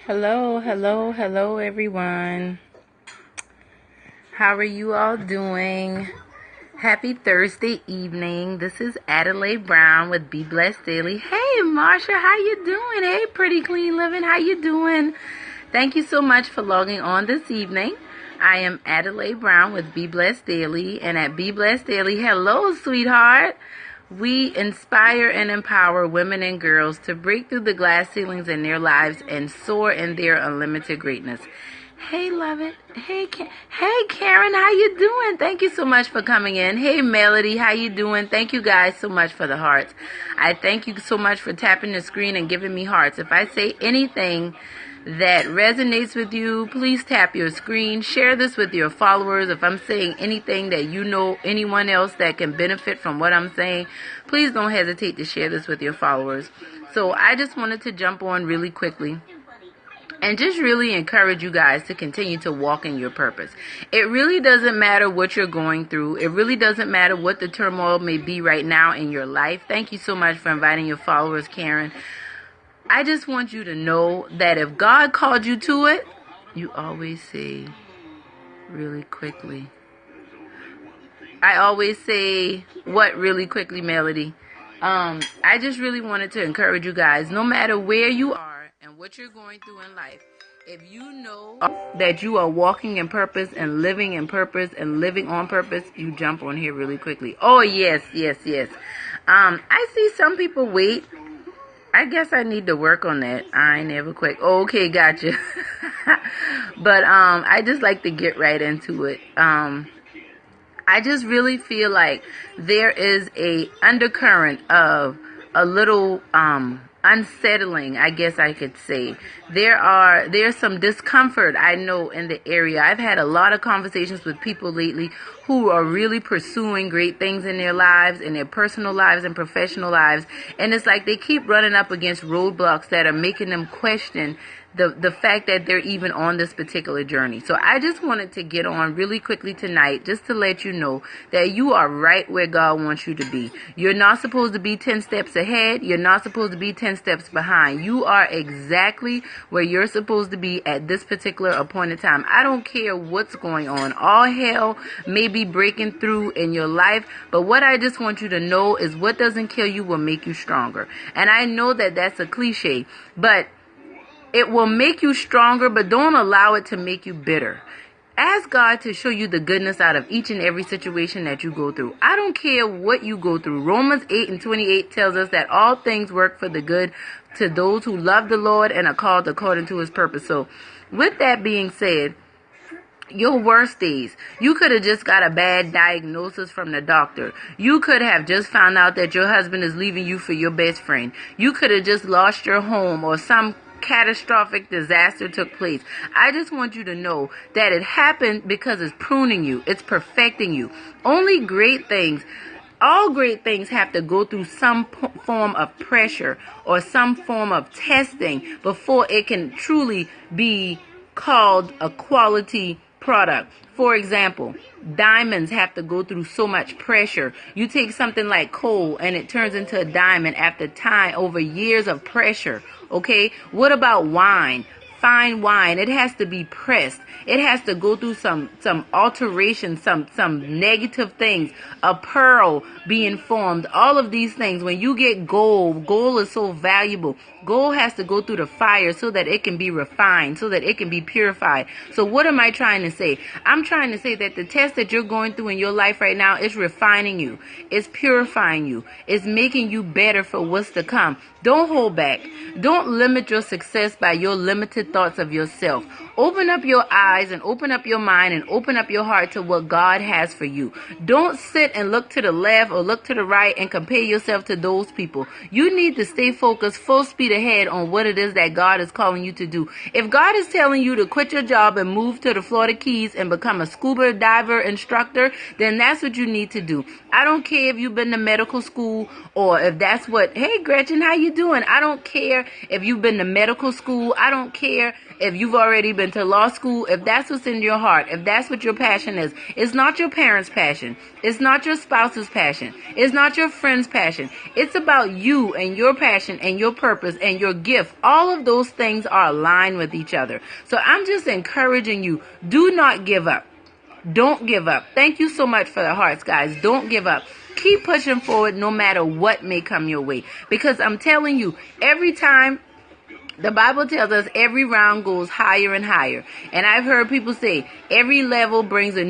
Hello, hello, hello, everyone. How are you all doing? Happy Thursday evening. This is Adelaide Brown with Be Blessed Daily. Hey, Marsha, how you doing? Hey, Pretty Clean Living, how you doing? Thank you so much for logging on this evening. I am Adelaide Brown with Be Blessed Daily, and at Be Blessed Daily, hello, sweetheart. We inspire and empower women and girls to break through the glass ceilings in their lives and soar in their unlimited greatness. Hey, love it. Hey, hey, Karen, how you doing? Thank you so much for coming in. Hey, Melody, how you doing? Thank you guys so much for the hearts. I thank you so much for tapping the screen and giving me hearts. If I say anything that resonates with you, please tap your screen. Share this with your followers. If I'm saying anything that you know anyone else that can benefit from what I'm saying, please don't hesitate to share this with your followers. So I just wanted to jump on really quickly and just really encourage you guys to continue to walk in your purpose. It really doesn't matter what you're going through. It really doesn't matter what the turmoil may be right now in your life. Thank you so much for inviting your followers, Karen. I just want you to know that if God called you to it, you always say really quickly. I always say what really quickly, Melody. I just really wanted to encourage you guys, no matter where you are and what you're going through in life, if you know that you are walking in purpose and living in purpose and living on purpose, you jump on here really quickly. Oh, yes, yes, yes. I see some people wait. I guess I need to work on that. I ain't never quick. Okay, gotcha. But I just like to get right into it. I just really feel like there is a undercurrent of a little unsettling, I guess I could say. There's some discomfort, I know, in the area. I've had a lot of conversations with people lately who are really pursuing great things in their lives, in their personal lives and professional lives, and it's like they keep running up against roadblocks that are making them question the fact that they're even on this particular journey. So I just wanted to get on really quickly tonight just to let you know that you are right where God wants you to be. You're not supposed to be 10 steps ahead. You're not supposed to be 10 steps behind. You are exactly where you're supposed to be at this particular appointed time. I don't care what's going on. All hell may be breaking through in your life, but what I just want you to know is what doesn't kill you will make you stronger. And I know that that's a cliche, but it will make you stronger, but don't allow it to make you bitter. Ask God to show you the goodness out of each and every situation that you go through. I don't care what you go through. Romans 8:28 tells us that all things work for the good to those who love the Lord and are called according to his purpose. So with that being said, your worst days, you could have just got a bad diagnosis from the doctor. You could have just found out that your husband is leaving you for your best friend. You could have just lost your home, or some catastrophic disaster took place. I just want you to know that it happened because it's pruning you. It's perfecting you. Only great things, all great things have to go through some form of pressure or some form of testing before it can truly be called a quality product. For example, diamonds have to go through so much pressure. You take something like coal and it turns into a diamond after time, over years of pressure. Okay, what about wine? Fine wine, it has to be pressed. It has to go through some alteration, some negative things. A pearl being formed, all of these things. When you get gold is so valuable. Gold has to go through the fire so that it can be refined, so that it can be purified. So what am I trying to say? I'm trying to say that the test that you're going through in your life right now is refining you. It's purifying you. It's making you better for what's to come. Don't hold back. Don't limit your success by your limited thoughts of yourself. Open up your eyes and open up your mind and open up your heart to what God has for you. Don't sit and look to the left or look to the right and compare yourself to those people. You need to stay focused, full speed ahead on what it is that God is calling you to do. If God is telling you to quit your job and move to the Florida Keys and become a scuba diver instructor, then that's what you need to do. I don't care if you've been to medical school or if that's what, hey Gretchen, how you doing? I don't care if you've been to medical school. I don't care if you've already been into law school, if that's what's in your heart, if that's what your passion is, it's not your parents' passion. It's not your spouse's passion. It's not your friend's passion. It's about you and your passion and your purpose and your gift. All of those things are aligned with each other. So I'm just encouraging you, do not give up. Don't give up. Thank you so much for the hearts, guys. Don't give up. Keep pushing forward no matter what may come your way. Because I'm telling you, every time, the Bible tells us every round goes higher and higher. And I've heard people say every new level brings a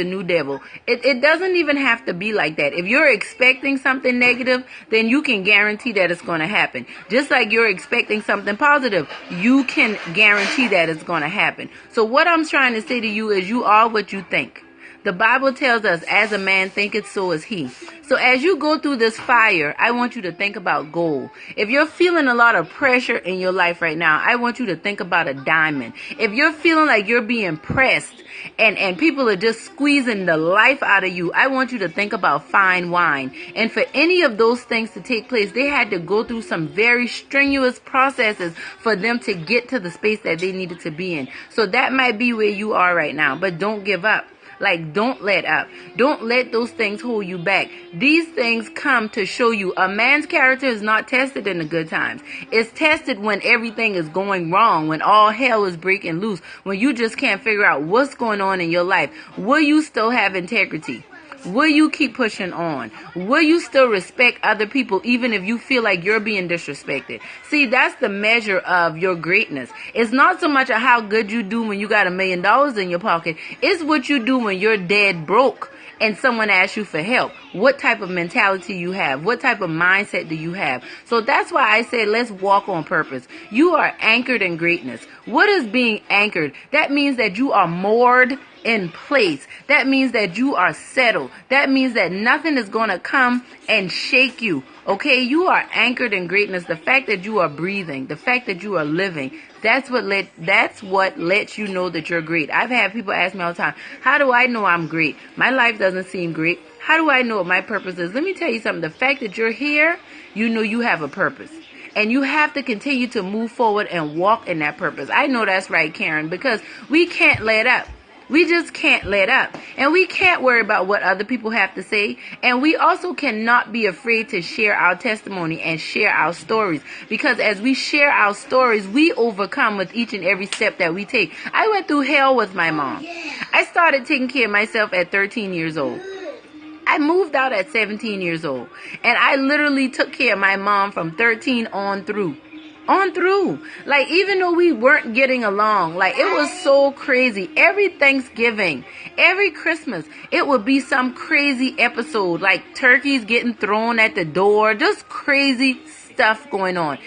new devil. It doesn't even have to be like that. If you're expecting something negative, then you can guarantee that it's going to happen. Just like you're expecting something positive, you can guarantee that it's going to happen. So what I'm trying to say to you is you are what you think. The Bible tells us, as a man thinketh, so is he. So as you go through this fire, I want you to think about gold. If you're feeling a lot of pressure in your life right now, I want you to think about a diamond. If you're feeling like you're being pressed and people are just squeezing the life out of you, I want you to think about fine wine. And for any of those things to take place, they had to go through some very strenuous processes for them to get to the space that they needed to be in. So that might be where you are right now, but don't give up. Like, don't let up. Don't let those things hold you back. These things come to show you a man's character is not tested in the good times. It's tested when everything is going wrong, when all hell is breaking loose, when you just can't figure out what's going on in your life. Will you still have integrity? Will you keep pushing on? Will you still respect other people even if you feel like you're being disrespected? See, that's the measure of your greatness. It's not so much of how good you do when you got $1 million in your pocket. It's what you do when you're dead broke and someone asks you for help. What type of mentality you have? What type of mindset do you have? So that's why I say let's walk on purpose. You are anchored in greatness. What is being anchored? That means that you are moored in place. That means that you are settled. That means that nothing is going to come and shake you. Okay, you are anchored in greatness. The fact that you are breathing, the fact that you are living, that's what lets you know that you're great. I've had people ask me all the time, how do I know I'm great? My life doesn't seem great. How do I know what my purpose is? Let me tell you something. The fact that you're here, you know you have a purpose. And you have to continue to move forward and walk in that purpose. I know that's right, Karen, because we can't let up. We just can't let up. And we can't worry about what other people have to say. And we also cannot be afraid to share our testimony and share our stories. Because as we share our stories, we overcome with each and every step that we take. I went through hell with my mom. I started taking care of myself at 13 years old. I moved out at 17 years old. And I literally took care of my mom from 13 on through. Like, even though we weren't getting along, like, it was so crazy. Every Thanksgiving, every Christmas, it would be some crazy episode, like turkeys getting thrown at the door, just crazy stuff going on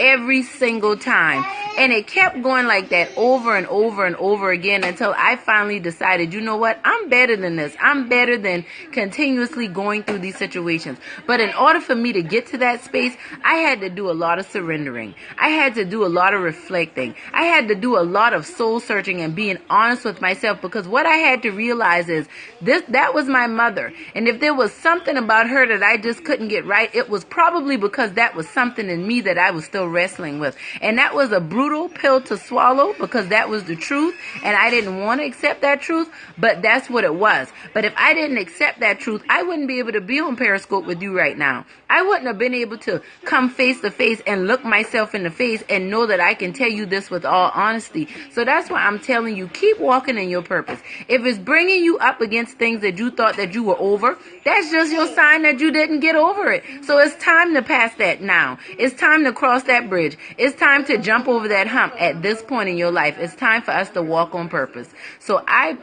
every single time. And it kept going like that over and over and over again until I finally decided, you know what? I'm better than this. I'm better than continuously going through these situations. But in order for me to get to that space, I had to do a lot of surrendering. I had to do a lot of reflecting. I had to do a lot of soul searching and being honest with myself, because what I had to realize is that was my mother. And if there was something about her that I just couldn't get right, it was probably because that was something in me that I was still wrestling with. And that was a brutal pill to swallow, because that was the truth and I didn't want to accept that truth, but that's what it was. But if I didn't accept that truth, I wouldn't be able to be on Periscope with you right now. I wouldn't have been able to come face to face and look myself in the face and know that I can tell you this with all honesty. So that's why I'm telling you, keep walking in your purpose. If it's bringing you up against things that you thought that you were over, that's just your sign that you didn't get over it. So it's time to pass that now. It's time to cross that bridge. It's time to jump over that hump at this point in your life. It's time for us to walk on purpose. So I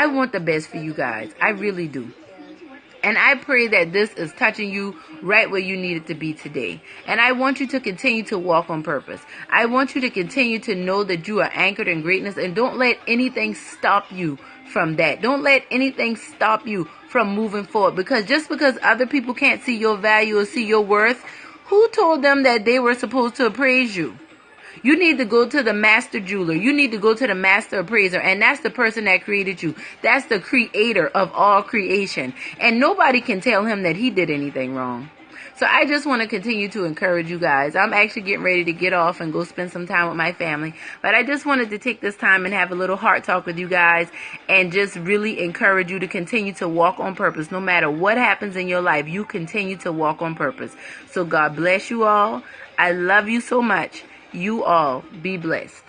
want the best for you guys. I really do. And I pray that this is touching you right where you need it to be today. And I want you to continue to walk on purpose. I want you to continue to know that you are anchored in greatness, and don't let anything stop you from that. Don't let anything stop you from moving forward, because just because other people can't see your value or see your worth, who told them that they were supposed to appraise you? You need to go to the master jeweler. You need to go to the master appraiser. And that's the person that created you. That's the creator of all creation. And nobody can tell him that he did anything wrong. So I just want to continue to encourage you guys. I'm actually getting ready to get off and go spend some time with my family. But I just wanted to take this time and have a little heart talk with you guys and just really encourage you to continue to walk on purpose. No matter what happens in your life, you continue to walk on purpose. So God bless you all. I love you so much. You all be blessed.